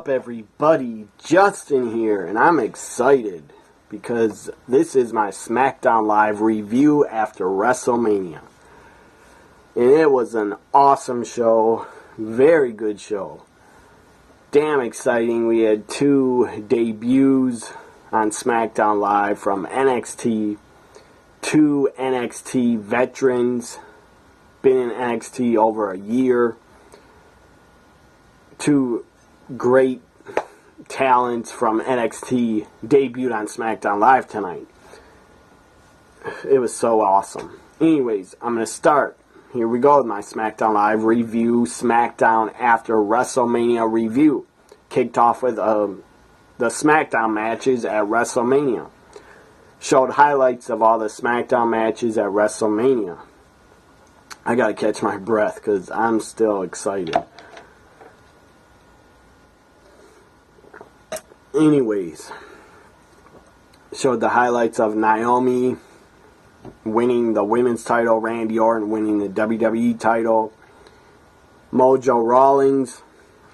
up, everybody? Justin here, and I'm excited because this is my SmackDown Live review after WrestleMania. And it was an awesome show, very good show. Damn exciting. We had 2 debuts on SmackDown Live from NXT. 2 NXT veterans, been in NXT over a year. 2 great talents from NXT debuted on SmackDown Live tonight. It was so awesome. Anyways, I'm going to start. Here we go with my SmackDown Live review. SmackDown after WrestleMania review. Kicked off with the SmackDown matches at WrestleMania. Showed highlights of all the SmackDown matches at WrestleMania. I got to catch my breath because I'm still excited. Anyways, showed the highlights of Naomi winning the women's title, Randy Orton winning the WWE title, Mojo Rawlings,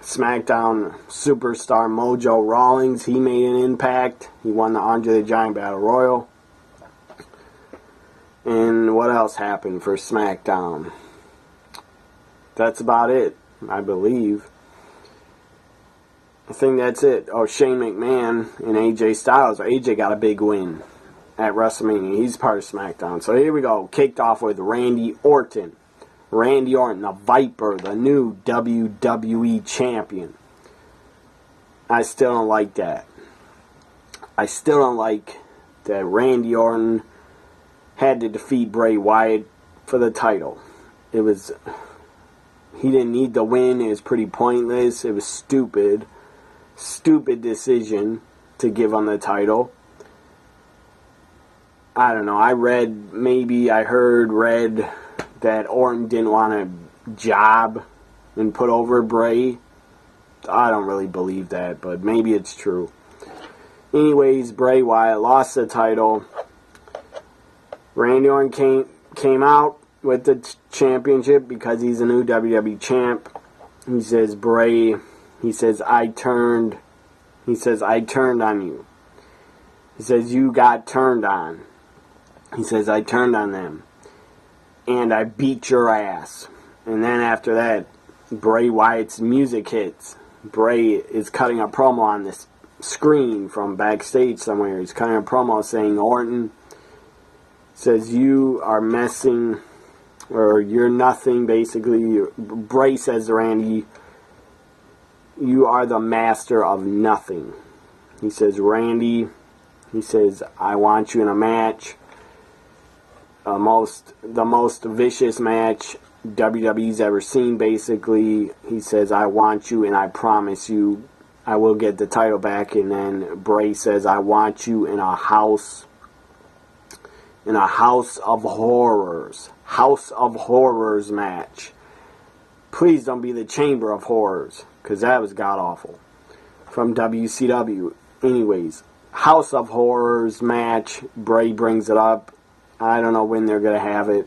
SmackDown superstar Mojo Rawlings, he made an impact. He won the Andre the Giant Battle Royal. And what else happened for SmackDown? That's about it, I believe. I think that's it. Oh, Shane McMahon and AJ Styles. AJ got a big win at WrestleMania. He's part of SmackDown. So here we go. Kicked off with Randy Orton. Randy Orton, the Viper, the new WWE champion. I still don't like that. I still don't like that Randy Orton had to defeat Bray Wyatt for the title. He didn't need the win. It was pretty pointless. It was stupid. Stupid decision to give him the title. I don't know. I read that Orton didn't want a job and put over Bray. I don't really believe that, but maybe it's true. Anyways, Bray Wyatt lost the title. Randy Orton came out with the championship because he's a new WWE champ. He says, I turned on you. He says, you got turned on. He says, I turned on them. And I beat your ass. And then after that, Bray Wyatt's music hits. Bray is cutting a promo on this screen from backstage somewhere. He's cutting a promo saying, Orton says, you are messing, or you're nothing, basically. Bray says to Randy, you are the master of nothing. He says, Randy, I want you in a match. The most vicious match WWE's ever seen, basically. He says, I want you and I promise you I will get the title back. And then Bray says, I want you in a house of horrors. House of Horrors match. Please don't be the Chamber of Horrors, because that was god-awful. From WCW. Anyways, House of Horrors match. Bray brings it up. I don't know when they're going to have it.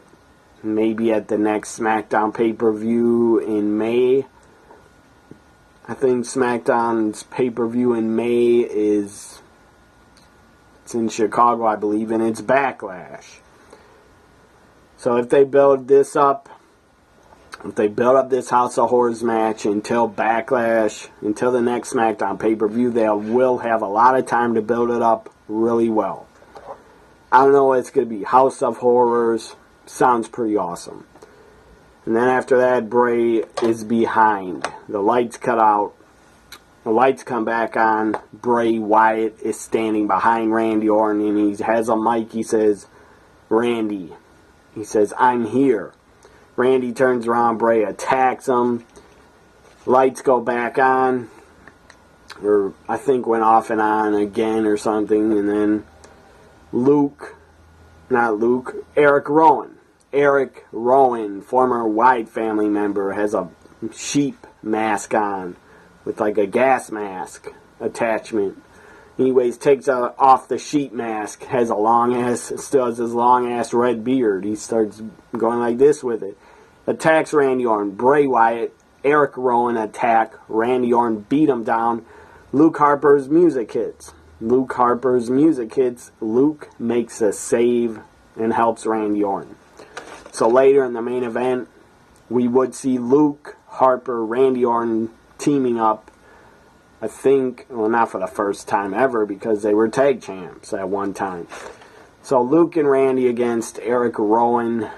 Maybe at the next SmackDown pay-per-view in May. I think SmackDown's pay-per-view in May it's in Chicago, I believe, and it's Backlash. So if they build this up, this House of Horrors match until Backlash, until the next SmackDown pay-per-view, they will have a lot of time to build it up really well. I don't know what it's going to be. House of Horrors sounds pretty awesome. And then after that, Bray is behind. The lights cut out. The lights come back on. Bray Wyatt is standing behind Randy Orton, and he has a mic. He says, Randy. He says, I'm here. Randy turns around. Bray attacks him. Lights go back on. Or I think went off and on again or something. And then Eric Rowan, former Wyatt family member, has a sheep mask on with like a gas mask attachment. Anyways, takes off the sheep mask, still has his long ass red beard. He starts going like this with it. Attacks Randy Orton. Bray Wyatt Eric Rowan attack. Randy Orton beat him down. Luke Harper's music hits. Luke Harper's music hits. Luke makes a save and helps Randy Orton. So later in the main event, we would see Luke, Harper, Randy Orton teaming up. I think, well, not for the first time ever because they were tag champs at one time. So Luke and Randy against Eric Rowan,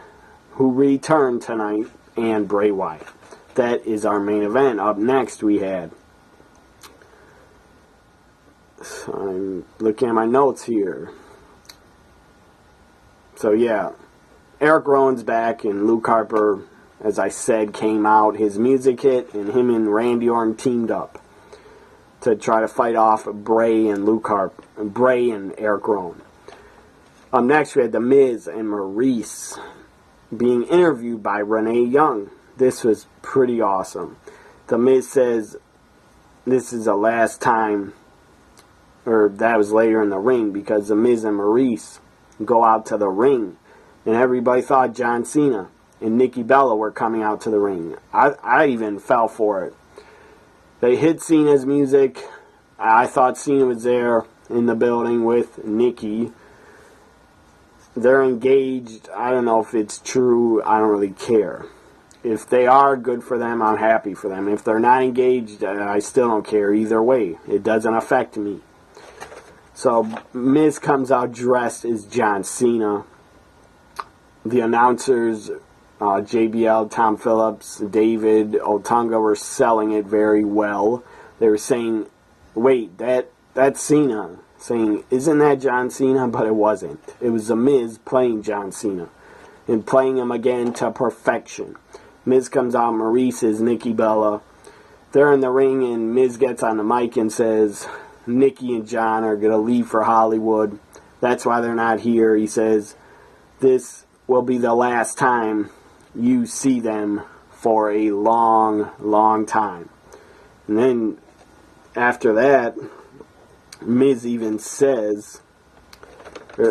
who returned tonight, and Bray Wyatt. That is our main event. Up next we had, so I'm looking at my notes here. So yeah, Eric Rowan's back and Luke Harper, as I said, came out. His music hit and him and Randy Orton teamed up to try to fight off Bray and Bray and Eric Rowan. Up next we had The Miz and Maurice being interviewed by Renee Young. This was pretty awesome. The Miz says this is the last time, or that was later in the ring, because The Miz and Maurice go out to the ring, and everybody thought John Cena and Nikki Bella were coming out to the ring. I even fell for it. They hit Cena's music. I thought Cena was there in the building with Nikki. They're engaged. I don't know if it's true. I don't really care. If they are, good for them. I'm happy for them. If they're not engaged, I still don't care either way. It doesn't affect me. So Miz comes out dressed as John Cena. The announcers, JBL, Tom Phillips, David Otunga, were selling it very well. They were saying, wait, that's Cena. Saying, isn't that John Cena? But it wasn't. It was The Miz playing John Cena. And playing him again to perfection. Miz comes out, Maurice is Nikki Bella. They're in the ring and Miz gets on the mic and says, Nikki and John are going to leave for Hollywood. That's why they're not here. He says, this will be the last time you see them for a long, long time. And then after that, Miz even says,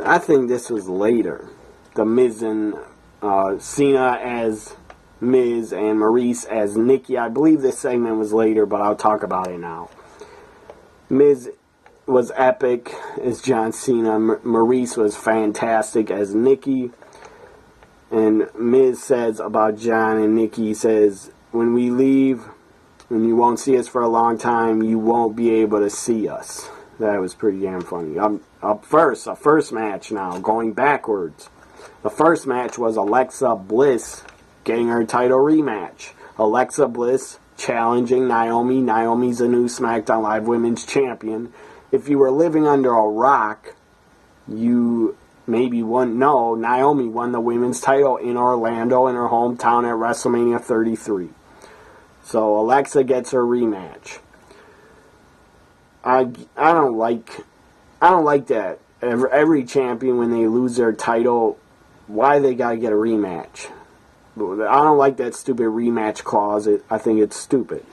I think this was later, The Miz and Cena as Miz and Maurice as Nikki. I believe this segment was later, but I'll talk about it now. Miz was epic as John Cena. Maurice was fantastic as Nikki. And Miz says about John and Nikki, he says, when we leave, and you won't see us for a long time, you won't be able to see us. That was pretty damn funny. Up first, a first match now, going backwards. The first match was Alexa Bliss getting her title rematch. Alexa Bliss challenging Naomi. Naomi's the new SmackDown Live Women's Champion. If you were living under a rock, you maybe wouldn't know Naomi won the women's title in Orlando in her hometown at WrestleMania 33. So Alexa gets her rematch. I don't like that. Every champion, when they lose their title, why they gotta get a rematch? I don't like that stupid rematch clause. I think it's stupid.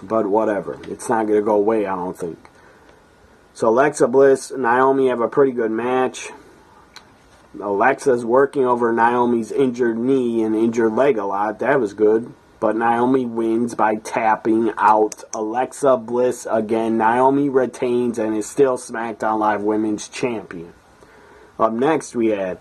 But whatever. It's not gonna go away, I don't think. So Alexa Bliss, Naomi have a pretty good match. Alexa's working over Naomi's injured knee and injured leg a lot. That was good. But Naomi wins by tapping out Alexa Bliss again. Naomi retains and is still SmackDown Live Women's Champion. Up next we had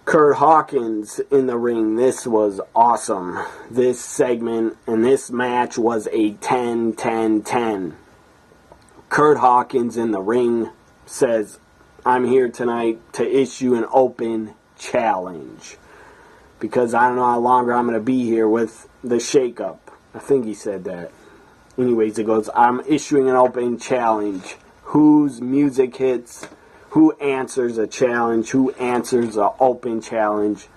Kurt Hawkins in the ring. This was awesome. This segment and this match was a 10-10-10. Kurt Hawkins in the ring says, I'm here tonight to issue an open challenge. Because I don't know how longer I'm going to be here with the shakeup. I think he said that. Anyways, he goes, I'm issuing an open challenge. Whose music hits? Who answers a challenge? Who answers an open challenge?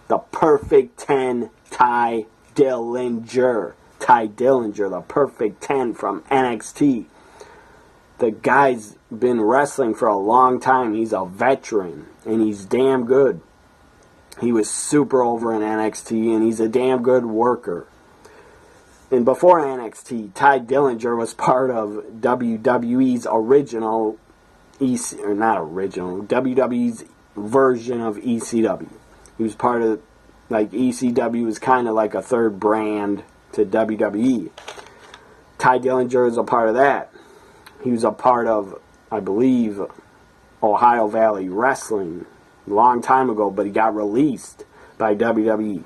The Perfect 10, Ty Dillinger. Ty Dillinger, the Perfect 10 from NXT. The guy's been wrestling for a long time. He's a veteran, and he's damn good. He was super over in NXT, and he's a damn good worker. And before NXT, Ty Dillinger was part of WWE's original, WWE's version of ECW. He was part of Like ECW was kind of like a third brand to WWE. Ty Dillinger is a part of that. He was a part of, I believe, Ohio Valley Wrestling a long time ago, but he got released by WWE.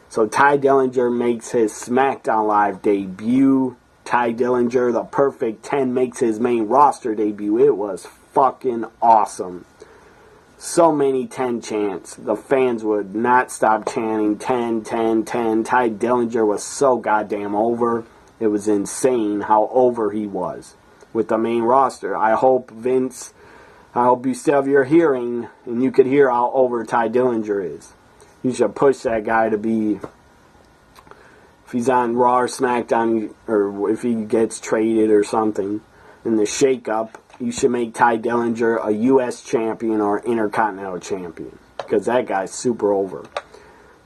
So Ty Dillinger makes his SmackDown Live debut. Ty Dillinger, the Perfect 10, makes his main roster debut. It was fucking awesome. So many 10 chants. The fans would not stop chanting 10, 10, 10. Ty Dillinger was so goddamn over. It was insane how over he was with the main roster. I hope, Vince, I hope you still have your hearing and you could hear how over Ty Dillinger is. You should push that guy to be, if he's on Raw or SmackDown, or if he gets traded or something in the shakeup, you should make Ty Dillinger a U.S. champion or Intercontinental champion, because that guy's super over.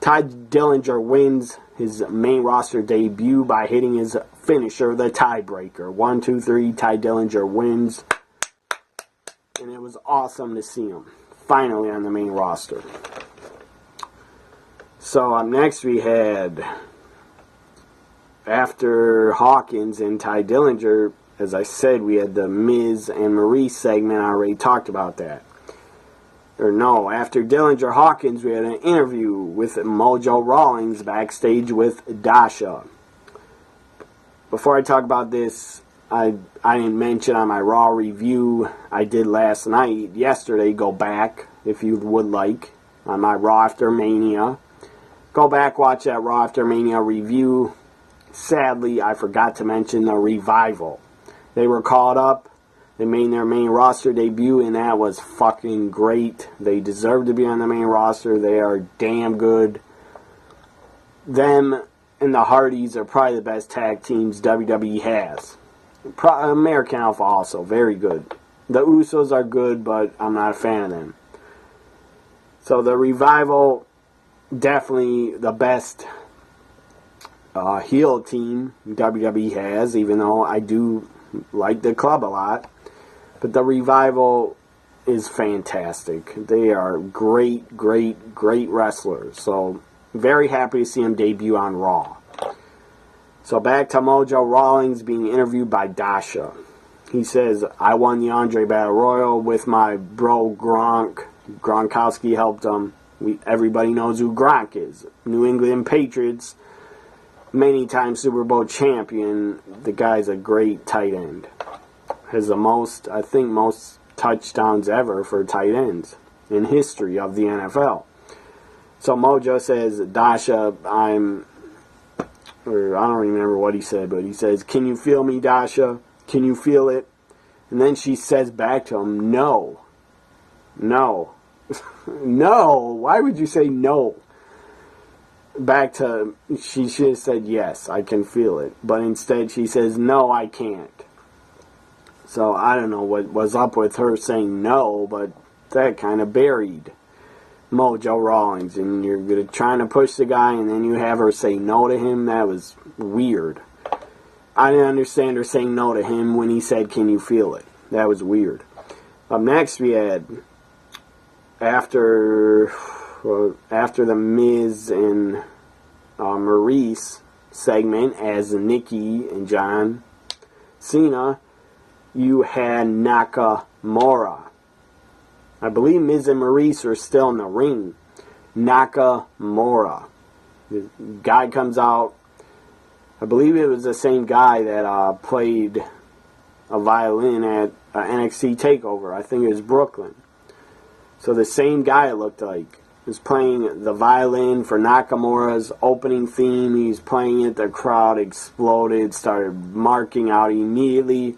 Ty Dillinger wins his main roster debut by hitting his finisher, the tiebreaker. 1, 2, 3, Ty Dillinger wins. And it was awesome to see him finally on the main roster. So up next we had, after Hawkins and Ty Dillinger, as I said, we had the Miz and Maurice segment. I already talked about that. Or no, after Dillinger Hawkins, we had an interview with Mojo Rawlings backstage with Dasha. Before I talk about this, I didn't mention on my Raw review I did last night, yesterday, go back if you would like, on my Raw After Mania. Go back, watch that Raw After Mania review. Sadly, I forgot to mention the Revival. They were called up. They made their main roster debut, and that was fucking great. They deserve to be on the main roster. They are damn good. Them and the Hardys are probably the best tag teams WWE has. American Alpha also, very good. The Usos are good, but I'm not a fan of them. So the Revival, definitely the best heel team WWE has, even though I do like the club a lot. But the Revival is fantastic. They are great, great, great wrestlers. So very happy to see them debut on Raw. So back to Mojo Rawlings being interviewed by Dasha. He says, I won the Andre Battle Royal with my bro Gronk. Gronkowski helped him. Everybody knows who Gronk is. New England Patriots, many times Super Bowl champion. The guy's a great tight end. Has the most, I think, most touchdowns ever for tight ends in history of the NFL. So Mojo says, Dasha, I don't remember what he said, but he says, can you feel me, Dasha? Can you feel it? And then she says back to him, no. No. No. Why would you say no? Back to, she should have said, yes, I can feel it. But instead she says, no, I can't. So I don't know what was up with her saying no, but that kind of buried Mojo Rawlings. And you're trying to push the guy, and then you have her say no to him. That was weird. I didn't understand her saying no to him when he said, can you feel it? That was weird. Up next we had, after the Miz and Maurice segment as Nikki and John Cena, you had Nakamura. I believe Miz and Maurice are still in the ring. Nakamura. The guy comes out. I believe it was the same guy that played a violin at NXT TakeOver. I think it was Brooklyn. So the same guy, it looked like, was playing the violin for Nakamura's opening theme. He's playing it. The crowd exploded, started marking out immediately.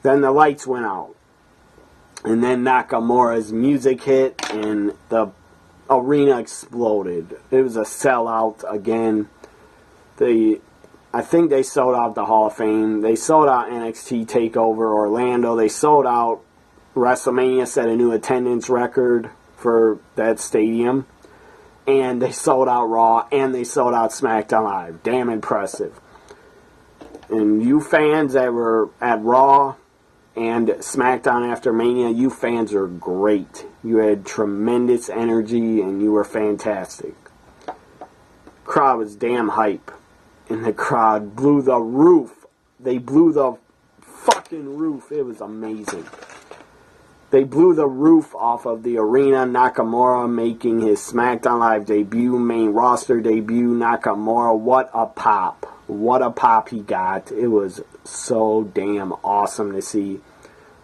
Then the lights went out. And then Nakamura's music hit and the arena exploded. It was a sellout again. I think they sold out the Hall of Fame. They sold out NXT TakeOver Orlando. They sold out WrestleMania, set a new attendance record for that stadium. And they sold out Raw, and they sold out SmackDown Live. Damn impressive. And you fans that were at Raw and SmackDown after Mania, you fans are great. You had tremendous energy, and you were fantastic. crowd was damn hype. And the crowd blew the roof. They blew the fucking roof. It was amazing. They blew the roof off of the arena. Nakamura making his SmackDown Live debut, main roster debut. Nakamura, what a pop. What a pop he got. It was so damn awesome to see.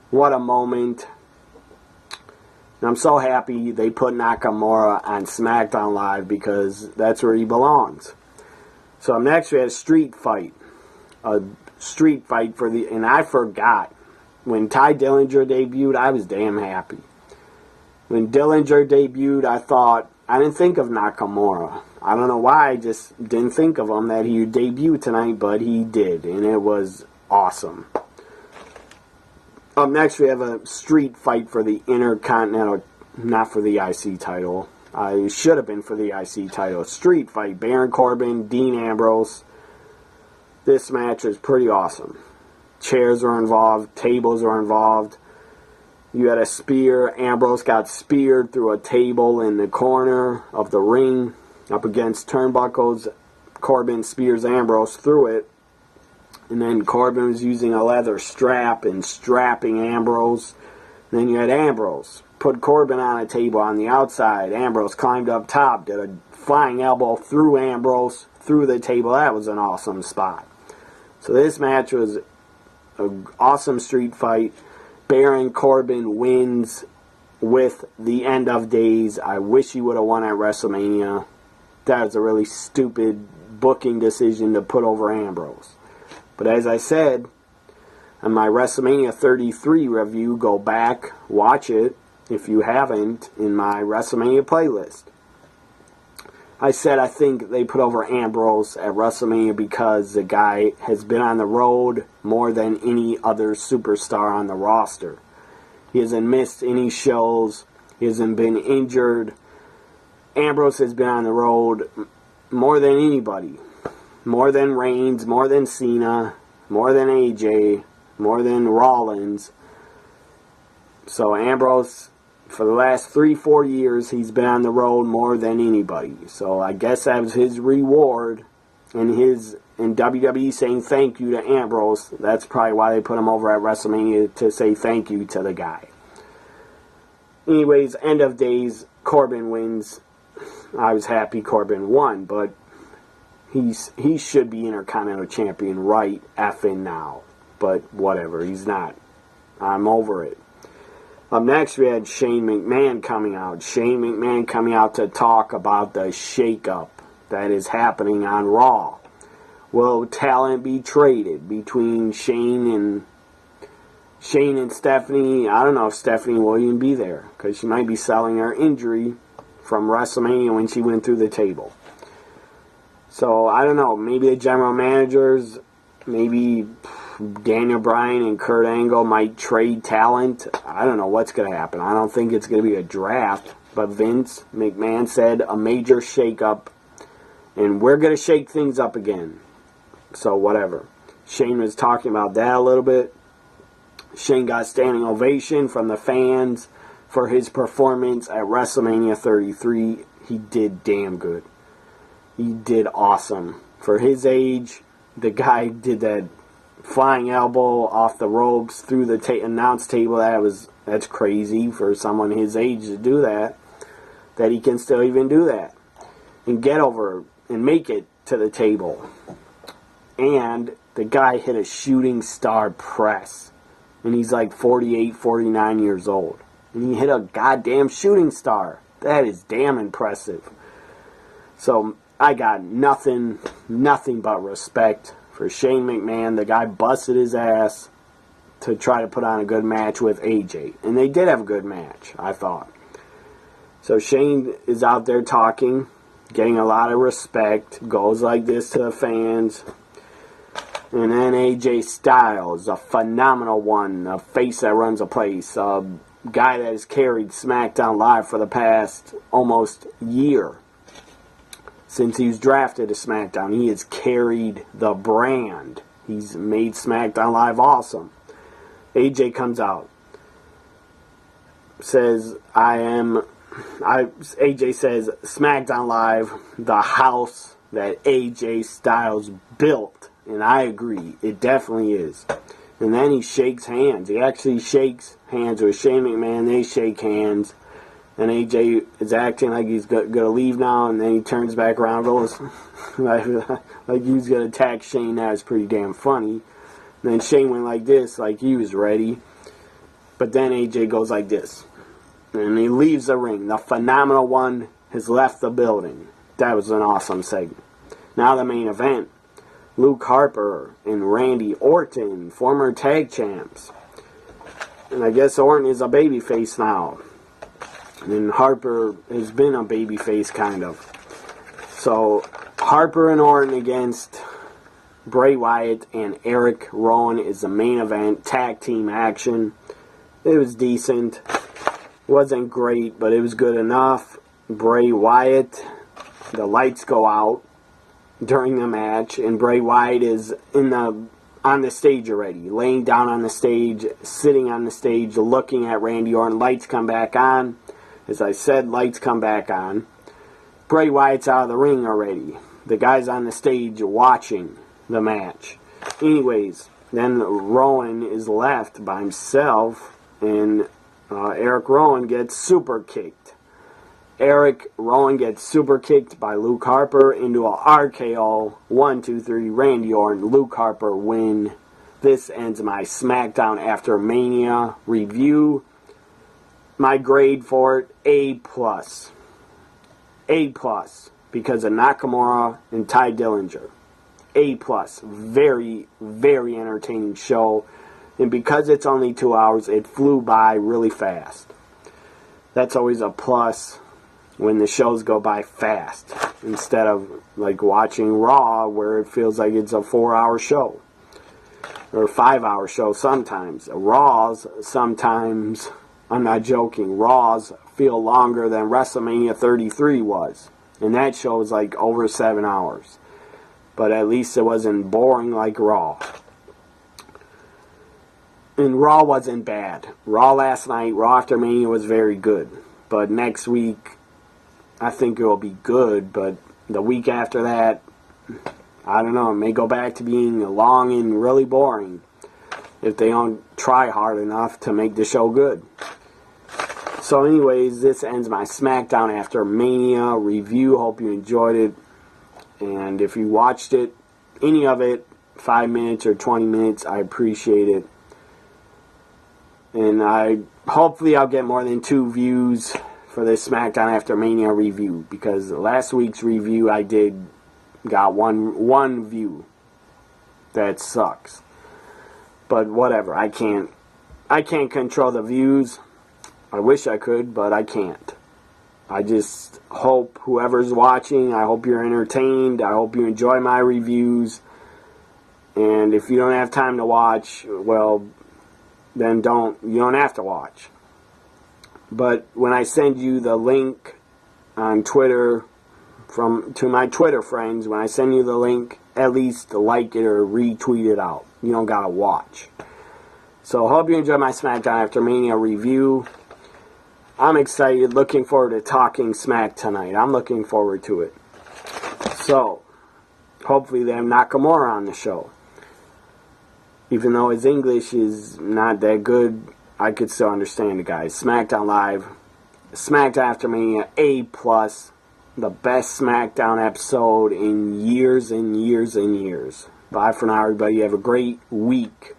What a moment. And I'm so happy they put Nakamura on SmackDown Live because that's where he belongs. So next we had a street fight. A street fight for the... And I forgot. When Ty Dillinger debuted, I was damn happy. When Dillinger debuted, I didn't think of Nakamura. I don't know why, I just didn't think of him that he would debut tonight, but he did, and it was awesome. Up next, we have a street fight for the Intercontinental, not for the IC title. It should have been for the IC title. Street fight, Baron Corbin, Dean Ambrose. This match is pretty awesome. Chairs are involved, tables are involved. You had a spear. Ambrose got speared through a table in the corner of the ring up against turnbuckles. Corbin spears Ambrose through it. And then Corbin was using a leather strap and strapping Ambrose. And then you had Ambrose put Corbin on a table on the outside. Ambrose climbed up top, did a flying elbow through Ambrose, through the table. That was an awesome spot. So this match was an awesome street fight. Baron Corbin wins with the end of days. I wish he would have won at WrestleMania. That was a really stupid booking decision to put over Ambrose. But as I said, on my WrestleMania 33 review, go back, watch it, if you haven't, in my WrestleMania playlist. I said I think they put over Ambrose at WrestleMania because the guy has been on the road more than any other superstar on the roster. He hasn't missed any shows. He hasn't been injured. Ambrose has been on the road more than anybody. More than Reigns, more than Cena, more than AJ, more than Rollins. So Ambrose, for the last 3-4 years, he's been on the road more than anybody. So I guess that was his reward, and WWE saying thank you to Ambrose. That's probably why they put him over at WrestleMania, to say thank you to the guy. Anyways, end of days, Corbin wins. I was happy Corbin won, but he should be Intercontinental Champion right effing now. But whatever, he's not. I'm over it. Up next, we had Shane McMahon coming out. Shane McMahon coming out to talk about the shakeup that is happening on Raw. Will talent be traded between Shane and Stephanie? I don't know if Stephanie will even be there, because she might be selling her injury from WrestleMania when she went through the table. So, I don't know. Maybe the general managers, maybe Daniel Bryan and Kurt Angle might trade talent. I don't know what's going to happen. I don't think it's going to be a draft. But Vince McMahon said a major shakeup, and we're going to shake things up again. So, whatever. Shane was talking about that a little bit. Shane got standing ovation from the fans for his performance at WrestleMania 33. He did damn good. He did awesome. For his age, the guy did that flying elbow off the ropes through the announce table. That's crazy for someone his age to do that. That he can still even do that. And get over and make it to the table. And the guy hit a shooting star press. And he's like 48, 49 years old. And he hit a goddamn shooting star. That is damn impressive. So I got nothing but respect for Shane McMahon. The guy busted his ass to try to put on a good match with AJ. And they did have a good match, I thought. So Shane is out there talking, getting a lot of respect, goes like this to the fans. And then AJ Styles, a phenomenal one, a face that runs a place, a guy that has carried SmackDown Live for the past almost year. Since he was drafted to SmackDown, he has carried the brand. He's made SmackDown Live awesome. AJ comes out, says, AJ says, SmackDown Live, the house that AJ Styles built, and I agree, it definitely is. And then he shakes hands. He actually shakes hands with Shane McMahon. They shake hands. And AJ is acting like he's going to leave now, and then he turns back around, goes like he's going to attack Shane. That was pretty damn funny. And then Shane went like this, like he was ready. But then AJ goes like this. And he leaves the ring. The Phenomenal One has left the building. That was an awesome segment. Now the main event. Luke Harper and Randy Orton, former tag champs. And I guess Orton is a babyface now. And Harper has been a babyface, kind of. So, Harper and Orton against Bray Wyatt and Eric Rowan is the main event. Tag team action. It was decent. Wasn't great, but it was good enough. Bray Wyatt, the lights go out during the match, and Bray Wyatt is on the stage already, laying down on the stage, sitting on the stage, looking at Randy Orton. Lights come back on. As I said, lights come back on. Bray Wyatt's out of the ring already. The guy's on the stage watching the match. Anyways, then Rowan is left by himself, and Eric Rowan gets super kicked. Eric Rowan gets super kicked by Luke Harper into a RKO. 1, 2, 3. Randy Orton, Luke Harper win. This ends my SmackDown After Mania review. My grade for it, A+. A+, because of Nakamura and Ty Dillinger. A+. Very, very entertaining show. And because it's only 2 hours, it flew by really fast. That's always a plus when the shows go by fast, instead of like watching Raw where it feels like it's a 4-hour show or a 5-hour show sometimes. Raws sometimes, I'm not joking, Raws feel longer than WrestleMania 33 was, and that show was like over 7 hours, but at least it wasn't boring like Raw. And Raw wasn't bad. Raw last night, Raw After Mania was very good, but next week I think it will be good, but the week after that, I don't know, it may go back to being long and really boring if they don't try hard enough to make the show good. So anyways, this ends my SmackDown After Mania review. Hope you enjoyed it. And if you watched it, any of it, 5 minutes or 20 minutes, I appreciate it. And hopefully I'll get more than 2 views for this SmackDown After Mania review, because last week's review I got one view. That sucks. But whatever, I can't control the views. I wish I could, but I can't. I just hope whoever's watching, I hope you're entertained. I hope you enjoy my reviews. And if you don't have time to watch, well, then you don't have to watch. But when I send you the link on Twitter to my Twitter friends, when I send you the link, at least like it or retweet it out. You don't gotta watch. So hope you enjoy my SmackDown After Mania review. I'm excited, looking forward to talking smack tonight. I'm looking forward to it. So, hopefully they have Nakamura on the show. Even though his English is not that good, I could still understand the guy. SmackDown Live, SmackDown After Mania, A+, the best SmackDown episode in years and years and years. Bye for now, everybody. Have a great week.